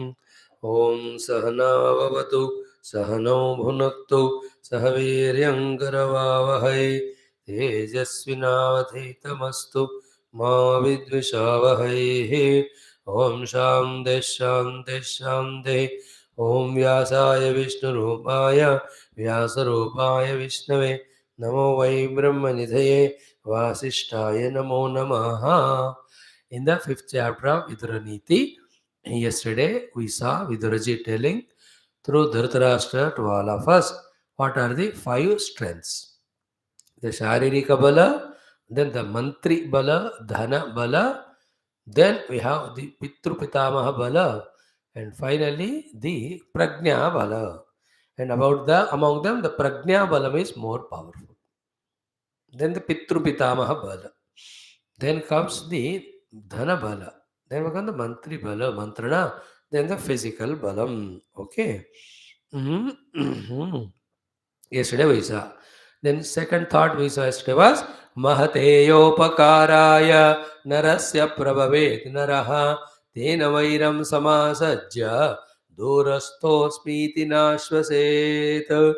ॐ सहनाववतु सहनौ भुनक्तु सह वीर्यङ्करवावहै तेजस्विनावधीतमस्तु मा विद्विषावहैः ॐ शान्तिः शान्तिः शान्तिः ॐ व्यासाय विष्णुरूपाय व्यासरूपाय विष्णवे नमो वै ब्रह्मनिधये वासिष्ठाय नमो नमः. In the fifth chapter of Vidura Neethi, yesterday we saw Viduraji telling through Dhritarashtra to all of us what are the five strengths. The Sharirika Bala, then the Mantri Bala, Dhana Bala, then we have the Pitru Pitamaha Bala, and finally the Prajna Bala. And among them, the Prajna Bala is more powerful. Then the Pitru Pitamaha Bala. Then comes the Dhana Bala. Then we come the Mantri Bala, Mantrana. Then the physical Balam. Okay. Mhm. Yesterday we saw. Then second thought we saw yesterday was Mahateyopakaraya Narasya Prabhavet Naraha Tena Vairam Samasajya Durastosmiti Nashvaset.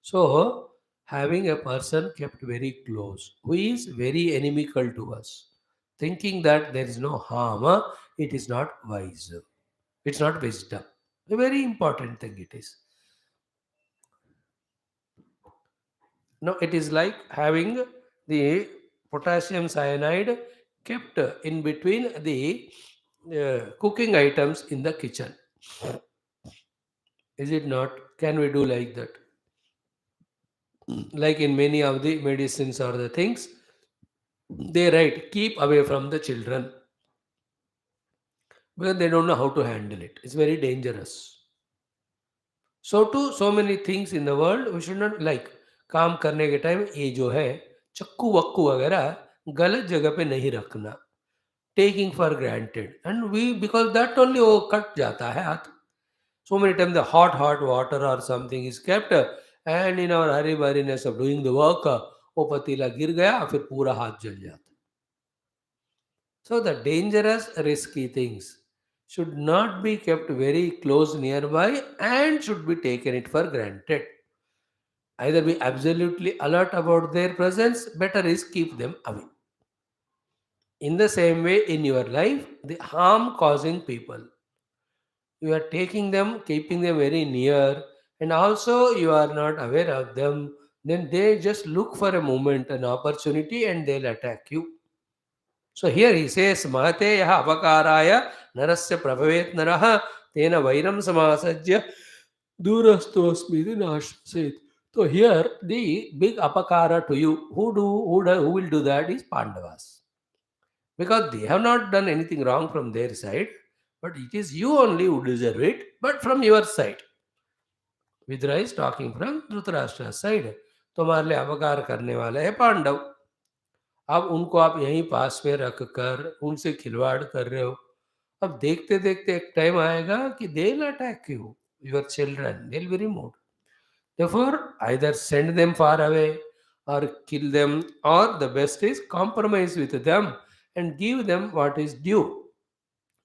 So, having a person kept very close who is very inimical to us, thinking that there is no harm, it is not wise. It's not wisdom. A very important thing it is. No, it is like having the potassium cyanide kept in between the cooking items in the kitchen. Is it not? Can we do like that? Like in many of the medicines or the things, they write keep away from the children because they don't know how to handle it. It's very dangerous. So too, so many things in the world we should not like. काम करने के time ये जो है चक्कू वक्कू वगैरह गलत जगह पे नहीं रखना. Taking for granted, and we because that only वो कट जाता है हाथ. So many times the hot water or something is kept, and in our hurry burriness of doing the work, वो पतीला गिर गया फिर पूरा हाथ जल जाता. So the dangerous, risky things should not be kept very close nearby and should be taken it for granted. Either be absolutely alert about their presence, better is keep them away. In the same way, in your life, the harm causing people, you are taking them, keeping them very near, and also you are not aware of them, then they just look for a moment, an opportunity, and they'll attack you. So here he says, Mahate yaha apakaraya narasya prabhavet naraha tena vairam samasajya durastosmiti nashvaset. So here the big apakara to you, who will do that is Pandavas. Because they have not done anything wrong from their side, but it is you only who deserve it, but from your side. Vidura is talking from Dhritarashtra's side. तुम्हारे लिए अपकार करने वाले है पांडव. अब उनको आप यहीं पास में रख कर उनसे खिलवाड़ कर रहे हो. अब देखते देखते एक टाइम आएगा कि they will attack you, your children, they will be removed. Therefore, either send them far away or kill them, or the best is compromise with them and give them what is due.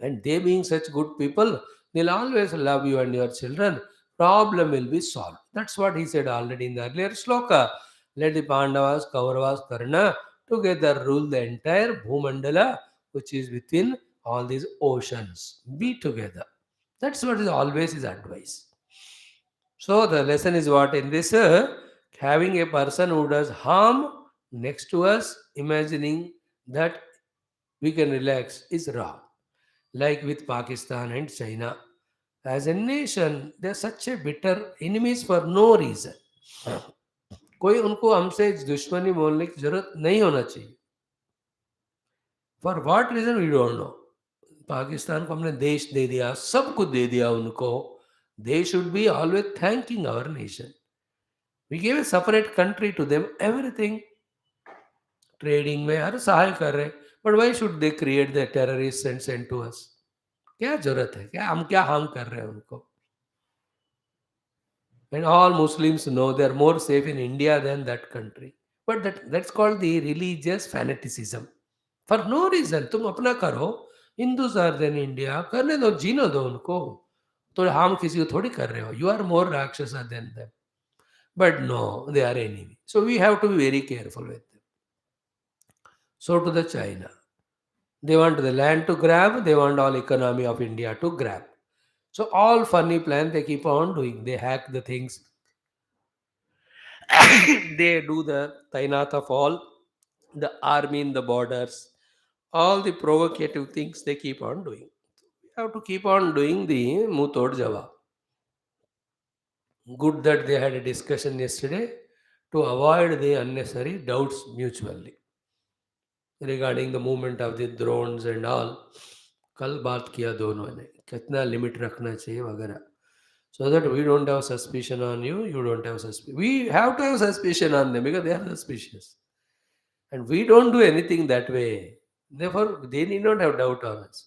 And they being such good people, they'll always love you and your children. Problem will be solved. That's what he said already in the earlier sloka. Let the Pandavas, Kauravas, Karna together rule the entire Bhumandala, which is within all these oceans. Be together. That's what is always his advice. So the lesson is what in this having a person who does harm next to us, imagining that we can relax is wrong. Like with Pakistan and China. As a nation, they are such a bitter enemies for no reason. कोई उनको हमसे दुश्मनी बोलने की जरूरत नहीं होना चाहिए. For what reason we don't know. Pakistan को हमने देश दे दिया, सब कुछ दे दिया उनको. They should be always thanking our nation. We give a separate country to them, everything trading में हर सहाय कर रहे. But why should they create the terrorist and send to us? क्या जरूरत है? क्या हम क्या हार्म कर रहे हैं उनको? And all Muslims know they are more safe in India than that country. But that's called the religious fanaticism. For no reason. तुम अपना करो. Hindus are then India. करने दो, जीने दो उनको. तो हार्म किसी को थोड़ी कर रहे हो, यू आर मोर राक्षस than them, but no, they are enemy, so we have to be very careful with them. So to the China, they want the land to grab, they want all economy of India to grab. So all funny plan they keep on doing. They hack the things. They do the tainat of all the army in the borders. All the provocative things they keep on doing. We have to keep on doing the Mutod Java. Good that they had a discussion yesterday to avoid the unnecessary doubts mutually regarding the movement of the drones and all. कल बात किया दोनों ने कितना limit रखना चाहिए वगैरह, so that we don't have suspicion on you, you don't have suspicion. We have to have suspicion on them because they are suspicious. And we don't do anything that way. Therefore, they need not have doubt on us.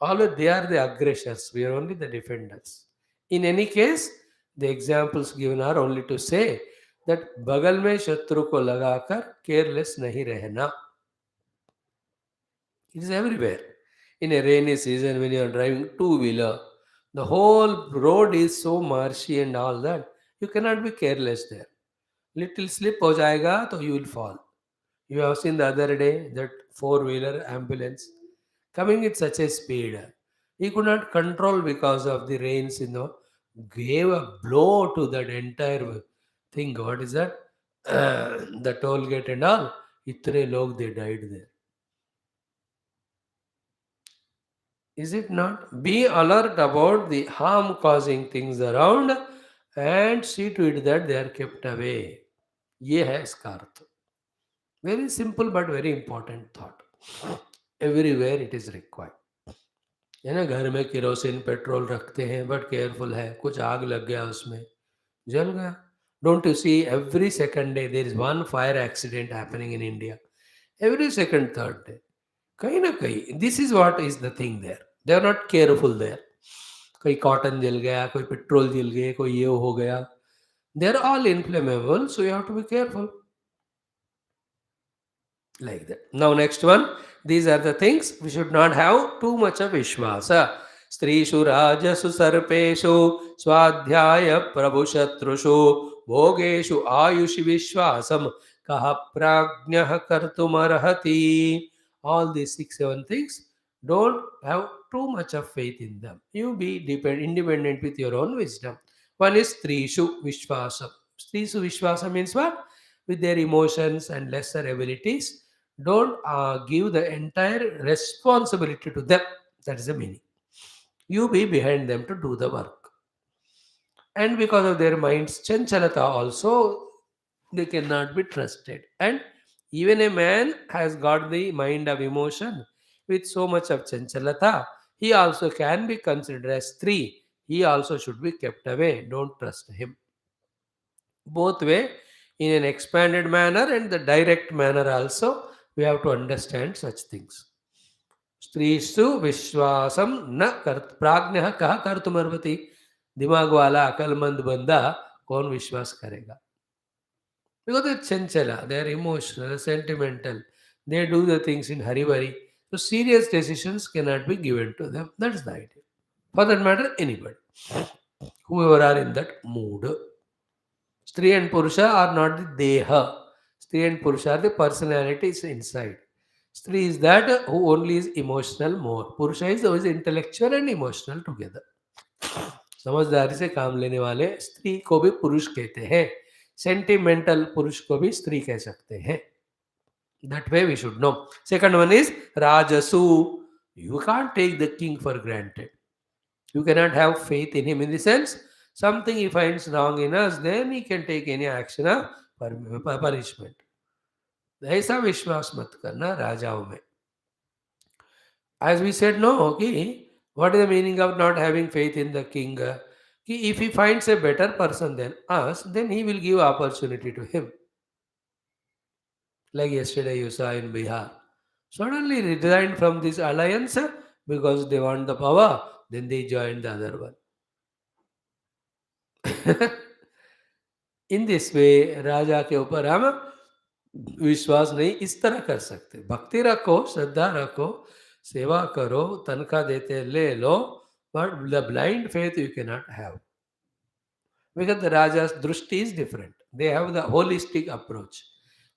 Always they are the aggressors, we are only the defenders. In any case, the examples given are only to say that बगल में शत्रु को लगाकर careless नहीं रहना. It is everywhere. In a rainy season, when you are driving two-wheeler, the whole road is so marshy and all that. You cannot be careless there. Little slip ho jayega, so you will fall. You have seen the other day that four-wheeler ambulance coming at such a speed. He could not control because of the rains, gave a blow to that entire thing. What is that? The toll gate and all. Itne log they died there. Is it not? Be alert about the harm causing things around and see to it that they are kept away. ये है इसका अर्थ. Very simple but very important thought. Everywhere it is required. है ना, घर में kerosene petrol रखते हैं but careful है, कुछ आग लग गया उसमें, जल गया. Don't you see every second day there is one fire accident happening in India? Every second, third day. कहीं ना कहीं this is what is the thing there, they are not careful there. कोई कॉटन जल गया, कोई petrol जल गया, कोई ये हो गया, they are all inflammable, so you have to be careful like that. Now next one, these are the things we should not have too much of vishwasa. Strishu rajasu sarpeshu swadhyaya prabhushatrushu bhogeshu ayushi vishwasam kaha prajnah kartumarhati. All these 6 7 things, don't have too much of faith in them. You be independent with your own wisdom. One is strishu vishwasam. Strishu vishwasam means what? With their emotions and lesser abilities, don't give the entire responsibility to them. That is the meaning. You be behind them to do the work. And because of their minds chanchalata also, they cannot be trusted. And even a man has got the mind of emotion with so much of chanchalata, he also can be considered as three. He also should be kept away. Don't trust him. Both way, in an expanded manner and the direct manner also, we have to understand such things. स्त्रीषु विश्वासम न कर प्राज्ञ कहा कर तुमर्वती. दिमाग वाला अकलमंद बंदा कौन विश्वास करेगा? Because they're chanchala, they're emotional, sentimental, they do the things in hurry worry, so serious decisions cannot be given to them. That's the idea. For that matter, anybody, whoever are in that mood. Stri and Purusha are not the Deha. Stri and Purusha are the personalities inside. Stri is that who only is emotional more. Purusha is always intellectual and emotional together. समझदारी से काम लेने वाले स्त्री को भी पुरुष कहते हैं. सेंटिमेंटल पुरुष को भी स्त्री कह सकते हैं. That way we should know. Second one is Rajasu. You can't take the king for granted. You cannot have faith in him in the sense something he finds wrong in us, then he can take any action of punishment. ऐसा विश्वास मत करना राजाओं में. As we said, no, okay, what is the meaning of not having faith in the king? If he finds a better person than us, then he will give opportunity to him. Like yesterday you saw in Bihar. Suddenly resigned from this alliance because they want the power, then they joined the other one. In this way राजा के ऊपर हम विश्वास नहीं इस तरह कर सकते. भक्ति रखो, श्रद्धा रखो, सेवा करो, तनख्वाह देते ले लो, But the blind faith you cannot have. Because the Raja's drushti is different. They have the holistic approach.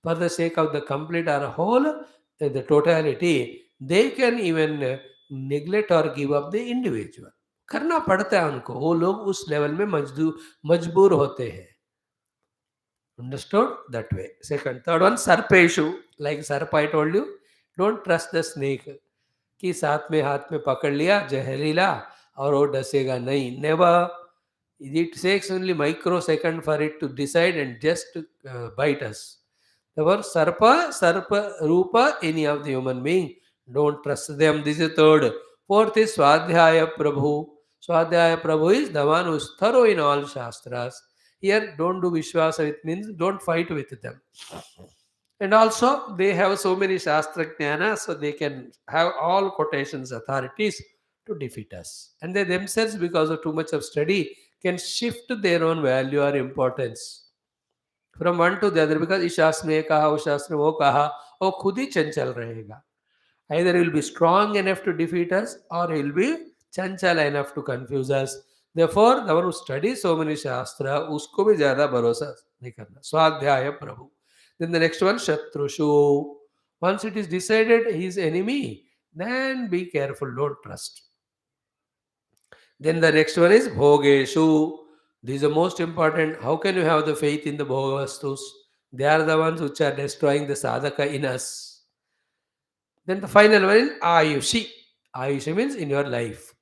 For the sake of the complete or whole, the totality, they can even neglect or give up the individual. करना पड़ता है उनको, वो लोग उस level में मजबूर होते हैं. Understood that way. Second, third one, sarpeshu. Like sarp I told you, don't trust the snake. कि साथ में हाथ में पकड़ लिया जहरीला और वो डसेगा नहीं. Never. It takes only microsecond for it to decide and just bite us. Therefore, sarpa, rupa, any of the human being, don't trust them. This is third. Fourth is Swadhyaya Prabhu. Swadhyaya Prabhu is the one who is thorough in all Shastras. Here, don't do Vishwasa, it means don't fight with them. And also, they have so many Shastra Jnana, so they can have all quotations, authorities to defeat us. And they themselves, because of too much of study, can shift their own value or importance from one to the other, because इस शास्त्र ने ये कहा, उस शास्त्र ने वो कहा, वो खुद ही चंचल रहेगा. Either he will be strong enough to defeat us or he will be chanchal enough to confuse us. Therefore, the one who studies so many shastra, उसको भी ज़्यादा भरोसा नहीं करना. स्वाध्याय प्रभु. Then the next one, shatrushu. Once it is decided he is enemy, then be careful, don't trust. Then the next one is bhogeshu. This is the most important. How can you have the faith in the bhogastus? They are the ones which are destroying the sadhaka in us. Then the final one is ayushi. Ayushi means in your life.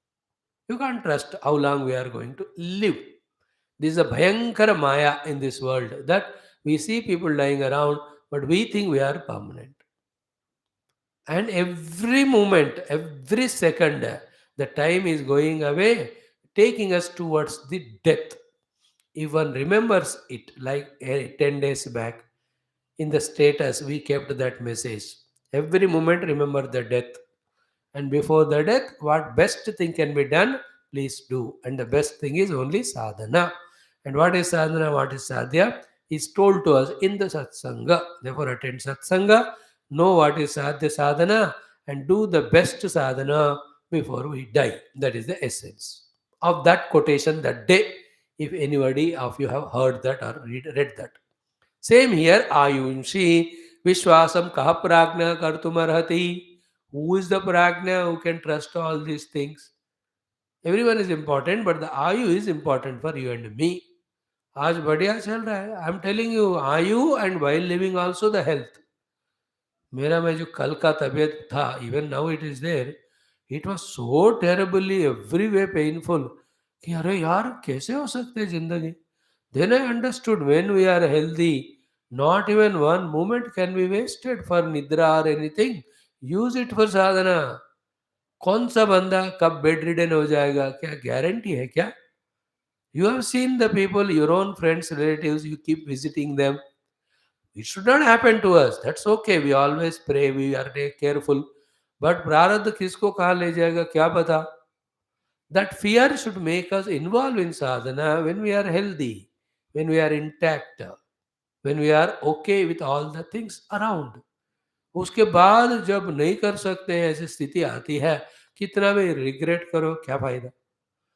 You can't trust how long we are going to live. This is a bhayankara maya in this world, that we see people dying around, but we think we are permanent. And every moment, every second, the time is going away, taking us towards the death. If one remembers it, like 10 days back, in the status, we kept that message. Every moment, remember the death. And before the death, what best thing can be done, please do. And the best thing is only sadhana. And what is sadhana, what is sadhya, is told to us in the satsanga. Therefore, attend satsanga, know what is sadhya sadhana, and do the best sadhana before we die. That is the essence of that quotation that day, if anybody of you have heard that or read that. Same here, ayunshi vishwasam kaha prajna kartumarhati. Who is the prajna who can trust all these things? Everyone is important, but the आयु is important for you and me. आज बढ़िया चल रहा है. I am telling you, आयु and while living also the health. मेरा में जो कल का तबीयत था, even now it is there, it was so terribly every way painful कि अरे यार कैसे हो सकते है जिंदगी. Then I understood, when we are healthy, not even one moment can be wasted for nidra or anything. Use it for sadhana. कौन सा बंदा कब बेड रिडन हो जाएगा, क्या गारंटी है क्या? You have seen the people, your own friends, relatives, you keep visiting them. It should not happen to us. That's okay. We always pray, we are careful. But प्रारब्ध किसको कहाँ ले जाएगा क्या पता? That fear should make us involved in sadhana when we are healthy, when we are intact, when we are okay with all the things around. उसके बाद जब नहीं कर सकते हैं, ऐसी स्थिति आती है, कितना भी रिग्रेट करो, क्या फायदा?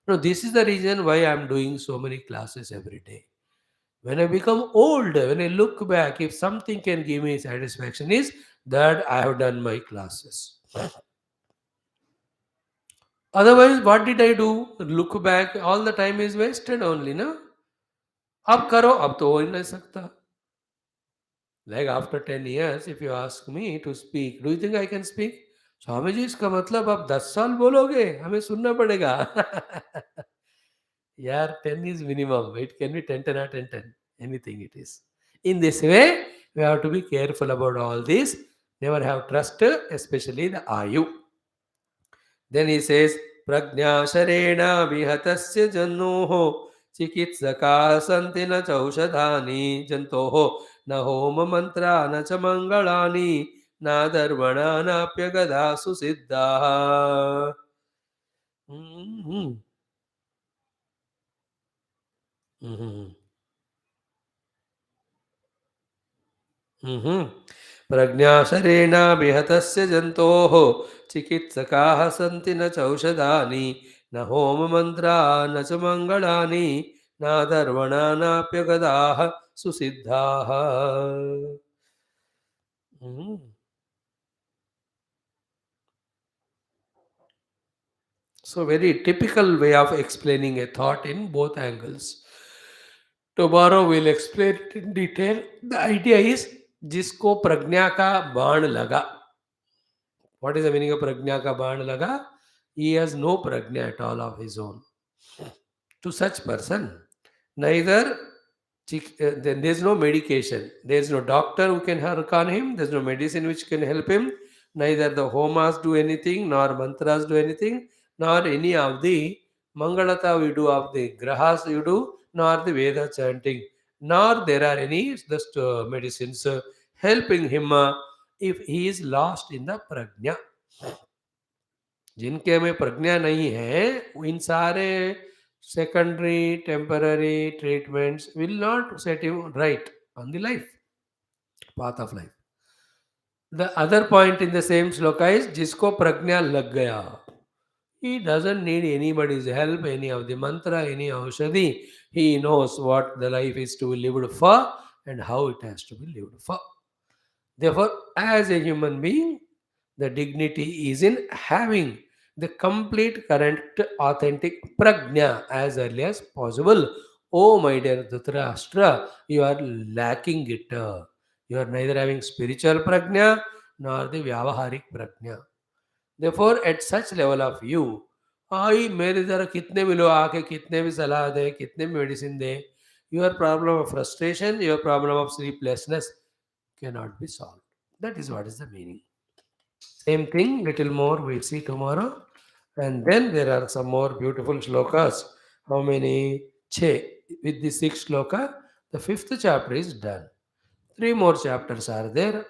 No, this is the reason why I am doing so many classes every day. When I become old, when I look back, if something can give me satisfaction, is that I have done my classes. Otherwise, what did I do? Look back, all the time is wasted only, no? अब करो, अब तो हो ही नहीं सकता. Like after 10 years, if you ask me to speak, do you think I can speak? Swami ji, इसका मतलब आप 10 साल बोलोगे, हमें सुनना पड़ेगा. यार 10 is minimum. It can be 10, 10 or 10, 10. Anything it is. In this way, we have to be careful about all this. Never have trust, especially the ayu. Then he says, prajna sharena vihatasya jannoho chikitsaka santi na chaushadhani jantoho na homa mantra na cha mangalani na darvana na pyagada susiddha. Mhm. Mhm. Mhm. प्रज्ञाशरेण विहतस्य जन्तोः चिकित्सकाः सन्ति न चौषधानि न होममन्त्रा न च मङ्गलानि नादर्वणा नाप्यगदाः सुसिद्धाः. Mm. So, very typical way of explaining a thought in both angles. Tomorrow we'll explain it in detail. The idea is जिसको प्रज्ञा का बाण लगा. What is the meaning of prajna ka baan laga? He has no prajna at all of his own. To such person, neither then there is no medication. There is no doctor who can work on him. There is no medicine which can help him. Neither the homas do anything, nor mantras do anything, nor any of the mangalata we do of the grahas you do, nor the Veda chanting, nor there are any just medicines helping him if he is lost in the prajna. जिनके में प्रज्ञा नहीं है इन सारे secondary temporary treatments will not set him right on the life path of life. The other point in the same sloka is जिसको प्रज्ञा लग गया, he doesn't need anybody's help, any of the mantra, any aushadhi. He knows what the life is to be lived for and how it has to be lived for. Therefore, as a human being, the dignity is in having the complete, correct, authentic prajna as early as possible. Oh, my dear Dhritarashtra, you are lacking it. You are neither having spiritual prajna nor the vyavaharik prajna. Therefore, at such level of you, आई मेरे ज़रा कितने भी लोग आके कितने भी सलाह दें कितने भी मेडिसिन दें, your problem of frustration, your problem of sleeplessness cannot be solved. That is what is the meaning. Same thing, little more we'll see tomorrow. And then there are some more beautiful shlokas. How many? Che. With the sixth shloka, the fifth chapter is done. Three more chapters are there.